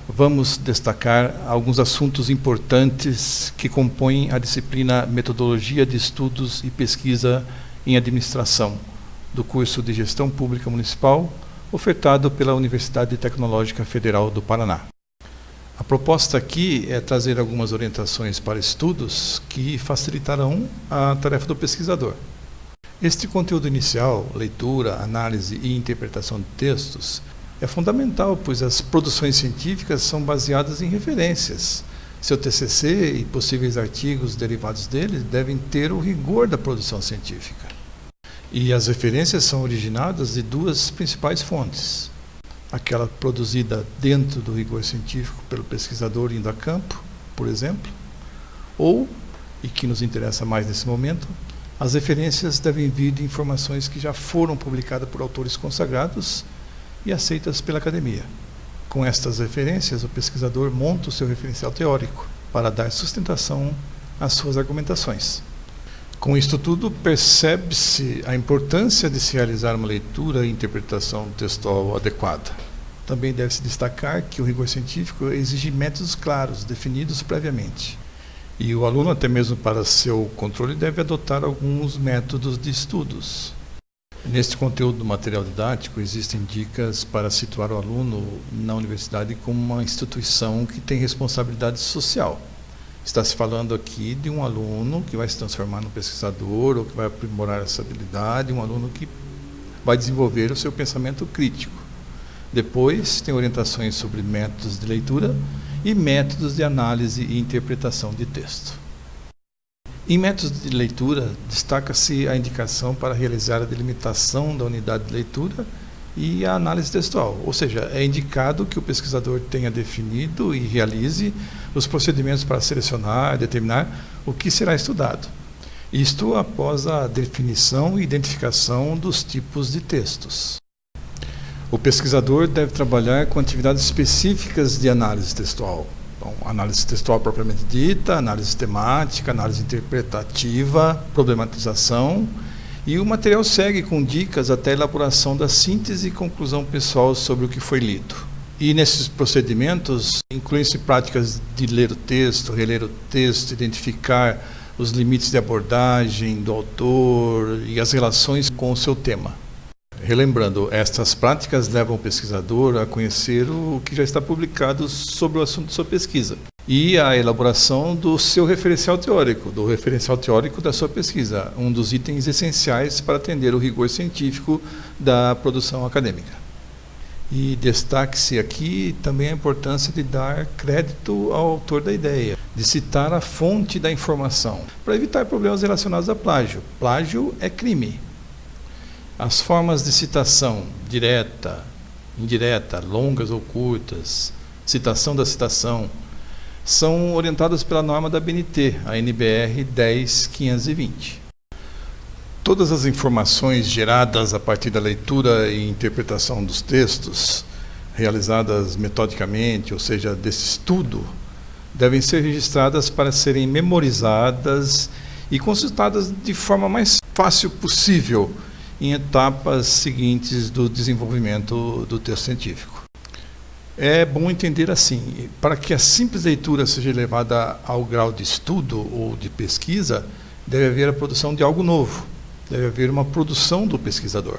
vamos destacar alguns assuntos importantes que compõem a disciplina Metodologia de Estudos e Pesquisa em Administração, do curso de Gestão Pública Municipal, ofertado pela Universidade Tecnológica Federal do Paraná. A proposta aqui é trazer algumas orientações para estudos que facilitarão a tarefa do pesquisador. Este conteúdo inicial, leitura, análise e interpretação de textos, é fundamental, pois as produções científicas são baseadas em referências. Seu TCC e possíveis artigos derivados dele devem ter o rigor da produção científica. E as referências são originadas de duas principais fontes. Aquela produzida dentro do rigor científico pelo pesquisador indo a campo, por exemplo, ou, e que nos interessa mais nesse momento, as referências devem vir de informações que já foram publicadas por autores consagrados e aceitas pela academia. Com estas referências, o pesquisador monta o seu referencial teórico para dar sustentação às suas argumentações. Com isto tudo, percebe-se a importância de se realizar uma leitura e interpretação textual adequada. Também deve-se destacar que o rigor científico exige métodos claros, definidos previamente. E o aluno, até mesmo para seu controle, deve adotar alguns métodos de estudos. Neste conteúdo do material didático, existem dicas para situar o aluno na universidade como uma instituição que tem responsabilidade social. Está se falando aqui de um aluno que vai se transformar num pesquisador ou que vai aprimorar essa habilidade, um aluno que vai desenvolver o seu pensamento crítico. Depois, tem orientações sobre métodos de leitura e métodos de análise e interpretação de texto. Em métodos de leitura, destaca-se a indicação para realizar a delimitação da unidade de leitura e a análise textual, ou seja, é indicado que o pesquisador tenha definido e realize os procedimentos para selecionar e determinar o que será estudado. Isto após a definição e identificação dos tipos de textos. O pesquisador deve trabalhar com atividades específicas de análise textual. Então, análise textual propriamente dita, análise temática, análise interpretativa, problematização, e o material segue com dicas até a elaboração da síntese e conclusão pessoal sobre o que foi lido. E nesses procedimentos incluem-se práticas de ler o texto, reler o texto, identificar os limites de abordagem do autor e as relações com o seu tema. Relembrando, estas práticas levam o pesquisador a conhecer o que já está publicado sobre o assunto de sua pesquisa e a elaboração do seu referencial teórico, do referencial teórico da sua pesquisa, um dos itens essenciais para atender o rigor científico da produção acadêmica. E destaque-se aqui também a importância de dar crédito ao autor da ideia, de citar a fonte da informação, para evitar problemas relacionados a plágio. Plágio é crime. As formas de citação, direta, indireta, longas ou curtas, citação da citação, são orientadas pela norma da ABNT, a NBR 10520. Todas as informações geradas a partir da leitura e interpretação dos textos, realizadas metodicamente, ou seja, desse estudo, devem ser registradas para serem memorizadas e consultadas de forma mais fácil possível em etapas seguintes do desenvolvimento do texto científico. É bom entender assim, para que a simples leitura seja levada ao grau de estudo ou de pesquisa, deve haver a produção de algo novo, deve haver uma produção do pesquisador.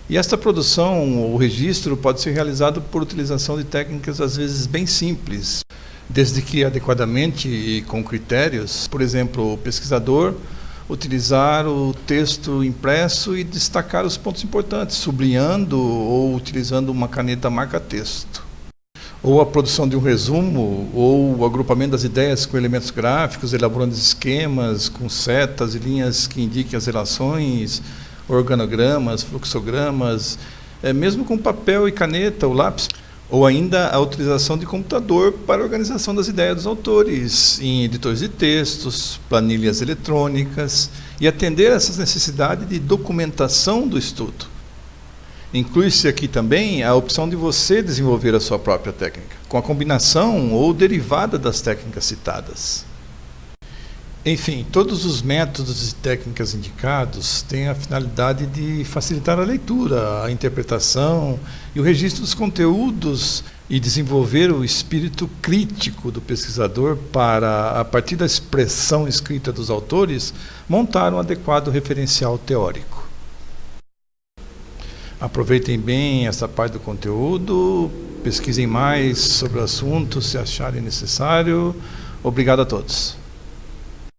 E esta produção ou registro pode ser realizado por utilização de técnicas às vezes bem simples, desde que adequadamente e com critérios, por exemplo, o pesquisador utilizar o texto impresso e destacar os pontos importantes, sublinhando ou utilizando uma caneta marca-texto. Ou a produção de um resumo, ou o agrupamento das ideias com elementos gráficos, elaborando esquemas com setas e linhas que indiquem as relações, organogramas, fluxogramas, mesmo com papel e caneta ou lápis. Ou ainda a utilização de computador para a organização das ideias dos autores, em editores de textos, planilhas eletrônicas, e atender a essas necessidades de documentação do estudo. Inclui-se aqui também a opção de você desenvolver a sua própria técnica, com a combinação ou derivada das técnicas citadas. Enfim, todos os métodos e técnicas indicados têm a finalidade de facilitar a leitura, a interpretação e o registro dos conteúdos e desenvolver o espírito crítico do pesquisador para, a partir da expressão escrita dos autores, montar um adequado referencial teórico. Aproveitem bem essa parte do conteúdo, pesquisem mais sobre o assunto se acharem necessário. Obrigado a todos.